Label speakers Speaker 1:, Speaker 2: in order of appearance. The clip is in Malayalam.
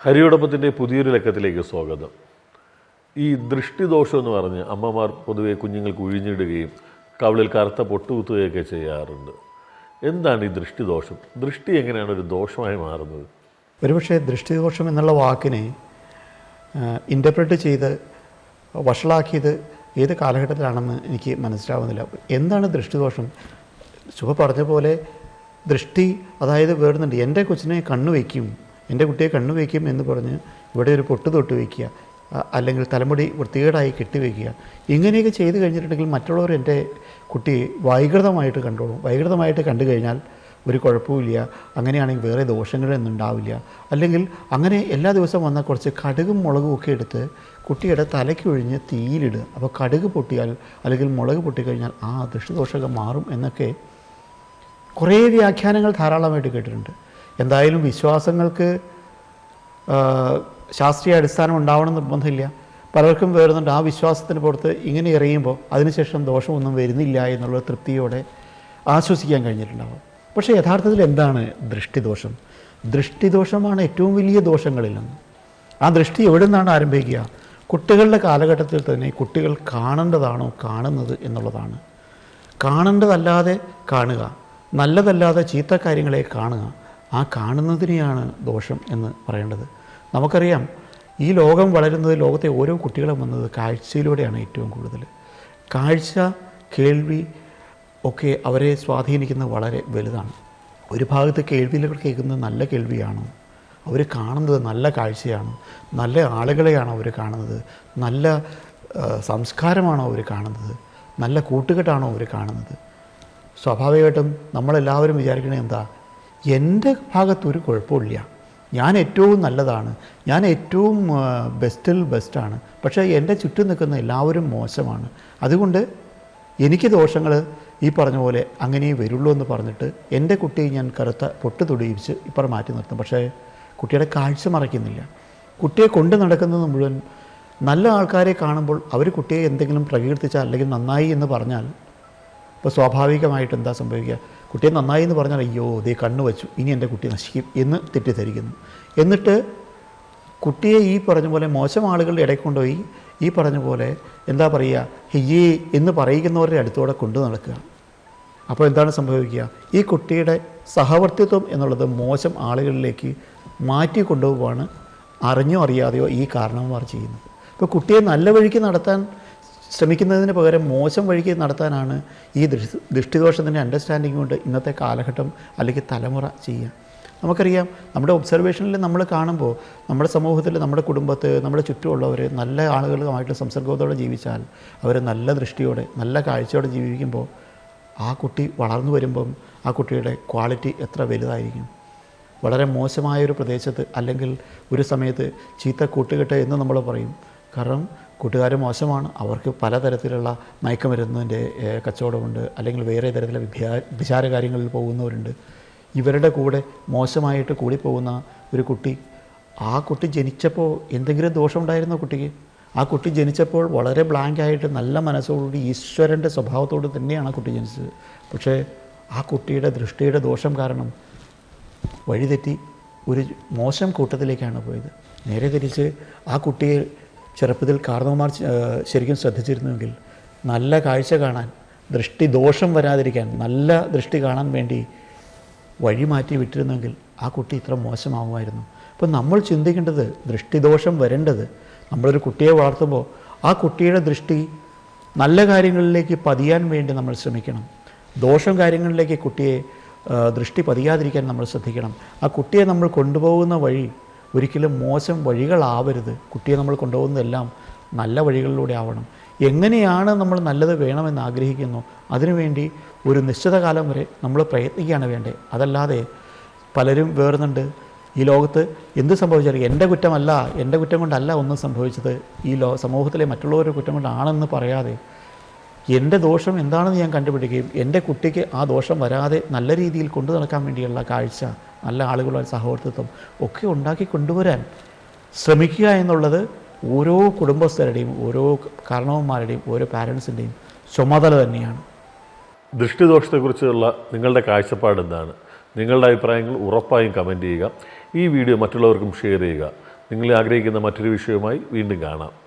Speaker 1: ഹരിയോടൊപ്പത്തിൻ്റെ പുതിയൊരു ലക്കത്തിലേക്ക് സ്വാഗതം. ഈ ദൃഷ്ടിദോഷം എന്ന് പറഞ്ഞ് അമ്മമാർ പൊതുവെ കുഞ്ഞുങ്ങൾക്ക് ഉഴിഞ്ഞിടുകയും കവിളിൽ കറുത്ത പൊട്ടുകുത്തുകയൊക്കെ ചെയ്യാറുണ്ട്. എന്താണ് ഈ ദൃഷ്ടിദോഷം? ദൃഷ്ടി എങ്ങനെയാണ് ഒരു ദോഷമായി മാറുന്നത്?
Speaker 2: ഒരുപക്ഷെ ദൃഷ്ടിദോഷം എന്നുള്ള വാക്കിനെ ഇൻ്റർപ്രറ്റ് ചെയ്ത് വഷളാക്കിയത് ഏത് കാലഘട്ടത്തിലാണെന്ന് എനിക്ക് മനസ്സിലാവുന്നില്ല. എന്താണ് ദൃഷ്ടിദോഷം? ശുഭ പറഞ്ഞ പോലെ ദൃഷ്ടി അതായത് വേറുന്നുണ്ട്. എൻ്റെ കൊച്ചിനെ കണ്ണു വയ്ക്കും, എൻ്റെ കുട്ടിയെ കണ്ണു വയ്ക്കും എന്ന് പറഞ്ഞ് ഇവിടെ ഒരു പൊട്ട് തൊട്ട് വയ്ക്കുക, അല്ലെങ്കിൽ തലമുടി വൃത്തികേടായി കെട്ടിവയ്ക്കുക, ഇങ്ങനെയൊക്കെ ചെയ്ത് കഴിഞ്ഞിട്ടുണ്ടെങ്കിൽ മറ്റുള്ളവർ എൻ്റെ കുട്ടിയെ വൈകൃതമായിട്ട് കണ്ടോളും. വൈകൃതമായിട്ട് കണ്ടു കഴിഞ്ഞാൽ ഒരു കുഴപ്പമില്ല, അങ്ങനെയാണെങ്കിൽ വേറെ ദോഷങ്ങളൊന്നും ഉണ്ടാവില്ല. അല്ലെങ്കിൽ അങ്ങനെ എല്ലാ ദിവസവും വന്നാൽ കുറച്ച് കടുകും മുളകും ഒക്കെ എടുത്ത് കുട്ടിയുടെ തലയ്ക്ക് ഒഴിഞ്ഞ് തീയിലിടുക. അപ്പോൾ കടുക് പൊട്ടിയാൽ അല്ലെങ്കിൽ മുളക് പൊട്ടിക്കഴിഞ്ഞാൽ ആ ദൃഷ്ടിദോഷമൊക്കെ മാറും എന്നൊക്കെ കുറേ വ്യാഖ്യാനങ്ങൾ ധാരാളമായിട്ട് കേട്ടിട്ടുണ്ട്. എന്തായാലും വിശ്വാസങ്ങൾക്ക് ശാസ്ത്രീയ അടിസ്ഥാനം ഉണ്ടാവണം നിർബന്ധമില്ല. പലർക്കും വരുന്നുണ്ട് ആ വിശ്വാസത്തിന് പുറത്ത് ഇങ്ങനെ എറിയുമ്പോൾ അതിനുശേഷം ദോഷമൊന്നും വരുന്നില്ല എന്നുള്ള തൃപ്തിയോടെ ആശ്വസിക്കാൻ കഴിഞ്ഞിട്ടുണ്ടാവും. പക്ഷേ യഥാർത്ഥത്തിൽ എന്താണ് ദൃഷ്ടിദോഷം? ദൃഷ്ടിദോഷമാണ് ഏറ്റവും വലിയ ദോഷങ്ങളിലൊന്ന്. ആ ദൃഷ്ടി എവിടെ നിന്നാണ് ആരംഭിക്കുക? കുട്ടികളുടെ കാലഘട്ടത്തിൽ തന്നെ കുട്ടികൾ കാണേണ്ടതാണോ കാണുന്നത് എന്നുള്ളതാണ്. കാണേണ്ടതല്ലാതെ കാണുക, നല്ലതല്ലാതെ ചീത്ത കാര്യങ്ങളെ കാണുക, ആ കാണുന്നതിനെയാണ് ദോഷം എന്ന് പറയേണ്ടത്. നമുക്കറിയാം, ഈ ലോകം വളരുന്നത്, ലോകത്തെ ഓരോ കുട്ടികളും വന്നത് കാഴ്ചയിലൂടെയാണ് ഏറ്റവും കൂടുതൽ. കാഴ്ച, കേൾവി ഒക്കെ അവരെ സ്വാധീനിക്കുന്നത് വളരെ വലുതാണ്. ഒരു ഭാഗത്ത് കേൾവിയിലൂടെ കേൾക്കുന്നത് നല്ല കേൾവിയാണോ, അവർ കാണുന്നത് നല്ല കാഴ്ചയാണോ, നല്ല ആളുകളെയാണോ അവർ കാണുന്നത്, നല്ല സംസ്കാരമാണോ അവർ കാണുന്നത്, നല്ല കൂട്ടുകെട്ടാണോ അവർ കാണുന്നത്? സ്വാഭാവികമായിട്ടും നമ്മളെല്ലാവരും വിചാരിക്കണത് എന്താ, എൻ്റെ ഭാഗത്തൊരു കുഴപ്പമില്ല, ഞാൻ ഏറ്റവും നല്ലതാണ്, ഞാൻ ഏറ്റവും ബെസ്റ്റിൽ ബെസ്റ്റാണ്, പക്ഷേ എൻ്റെ ചുറ്റും നിൽക്കുന്ന എല്ലാവരും മോശമാണ്, അതുകൊണ്ട് എനിക്ക് ദോഷങ്ങൾ ഈ പറഞ്ഞ പോലെ അങ്ങനെ വരുള്ളൂ എന്ന് പറഞ്ഞിട്ട് എൻ്റെ കുട്ടിയെ ഞാൻ കറുത്ത പൊട്ട് തൊടിയിച്ച് ഇപ്പുറം മാറ്റി നിർത്തും. പക്ഷേ കുട്ടിയുടെ കാഴ്ച മറയ്ക്കുന്നില്ല. കുട്ടിയെ കൊണ്ട് നടക്കുന്നത് മുഴുവൻ നല്ല ആൾക്കാരെ കാണുമ്പോൾ അവർ കുട്ടിയെ എന്തെങ്കിലും പ്രകീർത്തിച്ചാൽ അല്ലെങ്കിൽ നന്നായി എന്ന് പറഞ്ഞാൽ, ഇപ്പോൾ സ്വാഭാവികമായിട്ട് എന്താ സംഭവിക്കുക? കുട്ടിയെ നന്നായി എന്ന് പറഞ്ഞാൽ അയ്യോ ദേ കണ്ണു വച്ചു, ഇനി എൻ്റെ കുട്ടി നശിക്കും എന്ന് തെറ്റിദ്ധരിക്കുന്നു. എന്നിട്ട് കുട്ടിയെ ഈ പറഞ്ഞ പോലെ മോശം ആളുകളുടെ ഇടയിൽ കൊണ്ടുപോയി ഈ പറഞ്ഞ പോലെ എന്താ പറയുക, ഹെയ്യേ എന്ന് പറയിക്കുന്നവരുടെ അടുത്തോടെ കൊണ്ടു നടക്കുക. അപ്പോൾ എന്താണ് സംഭവിക്കുക? ഈ കുട്ടിയുടെ സഹവർത്തിത്വം എന്നുള്ളത് മോശം ആളുകളിലേക്ക് മാറ്റി കൊണ്ടുപോവുകയാണ് അറിഞ്ഞോ അറിയാതെയോ ഈ കാരണവന്മാർ ചെയ്യുന്നത്. ഇപ്പോൾ കുട്ടിയെ നല്ല വഴിക്ക് നടത്താൻ ശ്രമിക്കുന്നതിന് പകരം മോശം വഴിക്ക് നടത്താനാണ് ഈ ദൃഷ്ടിദോഷത്തിൻ്റെ അണ്ടർസ്റ്റാൻഡിങ് കൊണ്ട് ഇന്നത്തെ കാലഘട്ടം അല്ലെങ്കിൽ തലമുറ ചെയ്യുക. നമുക്കറിയാം, നമ്മുടെ ഒബ്സർവേഷനിൽ നമ്മൾ കാണുമ്പോൾ നമ്മുടെ സമൂഹത്തിൽ, നമ്മുടെ കുടുംബത്ത്, നമ്മുടെ ചുറ്റുമുള്ളവർ നല്ല ആളുകളുമായിട്ട് സംസർഗത്തോടെ ജീവിച്ചാൽ, അവർ നല്ല ദൃഷ്ടിയോടെ നല്ല കാഴ്ചയോടെ ജീവിക്കുമ്പോൾ ആ കുട്ടി വളർന്നു വരുമ്പം ആ കുട്ടിയുടെ ക്വാളിറ്റി എത്ര വലുതായിരിക്കും. വളരെ മോശമായൊരു പ്രദേശത്ത് അല്ലെങ്കിൽ ഒരു സമയത്ത് ചീത്ത കൂട്ടുകെട്ട് എന്ന് നമ്മൾ പറയും. കാരണം കൂട്ടുകാർ മോശമാണ്, അവർക്ക് പലതരത്തിലുള്ള മയക്കുമരുന്നിൻ്റെ കച്ചവടമുണ്ട്, അല്ലെങ്കിൽ വേറെ തരത്തിലുള്ള വിചാര കാര്യങ്ങളിൽ പോകുന്നവരുണ്ട്. ഇവരുടെ കൂടെ മോശമായിട്ട് കൂടിപ്പോകുന്ന ഒരു കുട്ടി, ആ കുട്ടി ജനിച്ചപ്പോൾ എന്തെങ്കിലും ദോഷമുണ്ടായിരുന്ന കുട്ടിക്ക്? ആ കുട്ടി ജനിച്ചപ്പോൾ വളരെ ബ്ലാങ്കായിട്ട് നല്ല മനസ്സോടുകൂടി ഈശ്വരൻ്റെ സ്വഭാവത്തോട് തന്നെയാണ് ആ കുട്ടി ജനിച്ചത്. പക്ഷേ ആ കുട്ടിയുടെ ദൃഷ്ടിയുടെ ദോഷം കാരണം വഴിതെറ്റി ഒരു മോശം കൂട്ടത്തിലേക്കാണ് പോയത്. നേരെ തിരിച്ച് ആ കുട്ടിയെ ചെറുപ്പത്തിൽ കാരണവന്മാർ ശരിക്കും ശ്രദ്ധിച്ചിരുന്നുവെങ്കിൽ, നല്ല കാഴ്ച കാണാൻ, ദൃഷ്ടി ദോഷം വരാതിരിക്കാൻ, നല്ല ദൃഷ്ടി കാണാൻ വേണ്ടി വഴി മാറ്റി വിട്ടിരുന്നെങ്കിൽ ആ കുട്ടി ഇത്ര മോശമാകുമായിരുന്നു. അപ്പോൾ നമ്മൾ ചിന്തിക്കേണ്ടത്, ദൃഷ്ടിദോഷം വരേണ്ടത് നമ്മളൊരു കുട്ടിയെ വളർത്തുമ്പോൾ ആ കുട്ടിയുടെ ദൃഷ്ടി നല്ല കാര്യങ്ങളിലേക്ക് പതിയാൻ വേണ്ടി നമ്മൾ ശ്രമിക്കണം. ദോഷം കാര്യങ്ങളിലേക്ക് കുട്ടിയെ ദൃഷ്ടി പതിയാതിരിക്കാൻ നമ്മൾ ശ്രദ്ധിക്കണം. ആ കുട്ടിയെ നമ്മൾ കൊണ്ടുപോകുന്ന വഴി ഒരിക്കലും മോശം വഴികളാവരുത്. കുട്ടിയെ നമ്മൾ കൊണ്ടുപോകുന്നതെല്ലാം നല്ല വഴികളിലൂടെ ആവണം. എങ്ങനെയാണ് നമ്മൾ നല്ലത് വേണമെന്ന് ആഗ്രഹിക്കുന്നു അതിനുവേണ്ടി ഒരു നിശ്ചിത കാലം വരെ നമ്മൾ പ്രയത്നിക്കുകയാണ് വേണ്ടത്. അതല്ലാതെ പലരും വേറുന്നുണ്ട്, ഈ ലോകത്ത് എന്ത് സംഭവിച്ചാലും എൻ്റെ കുറ്റമല്ല, എൻ്റെ കുറ്റം കൊണ്ടല്ല ഒന്നും സംഭവിച്ചത്, ഈ സമൂഹത്തിലെ മറ്റുള്ളവരുടെ കുറ്റം കൊണ്ടാണെന്ന് പറയാതെ എൻ്റെ ദോഷം എന്താണെന്ന് ഞാൻ കണ്ടുപിടിക്കുകയും എൻ്റെ കുട്ടിക്ക് ആ ദോഷം വരാതെ നല്ല രീതിയിൽ കൊണ്ടു നടക്കാൻ വേണ്ടിയുള്ള കാഴ്ച, നല്ല ആളുകളുടെ സഹവർത്തിത്വം ഒക്കെ ഉണ്ടാക്കി കൊണ്ടുവരാൻ ശ്രമിക്കുക എന്നുള്ളത് ഓരോ കുടുംബസ്ഥരുടെയും, ഓരോ കാരണവന്മാരുടെയും, ഓരോ പാരൻസിൻ്റെയും ചുമതല തന്നെയാണ്.
Speaker 1: ദൃഷ്ടിദോഷത്തെക്കുറിച്ചുള്ള നിങ്ങളുടെ കാഴ്ചപ്പാട് എന്താണ്? നിങ്ങളുടെ അഭിപ്രായങ്ങൾ ഉറപ്പായും കമൻറ്റ് ചെയ്യുക. ഈ വീഡിയോ മറ്റുള്ളവർക്കും ഷെയർ ചെയ്യുക. നിങ്ങൾ ആഗ്രഹിക്കുന്ന മറ്റൊരു വിഷയവുമായി വീണ്ടും കാണാം.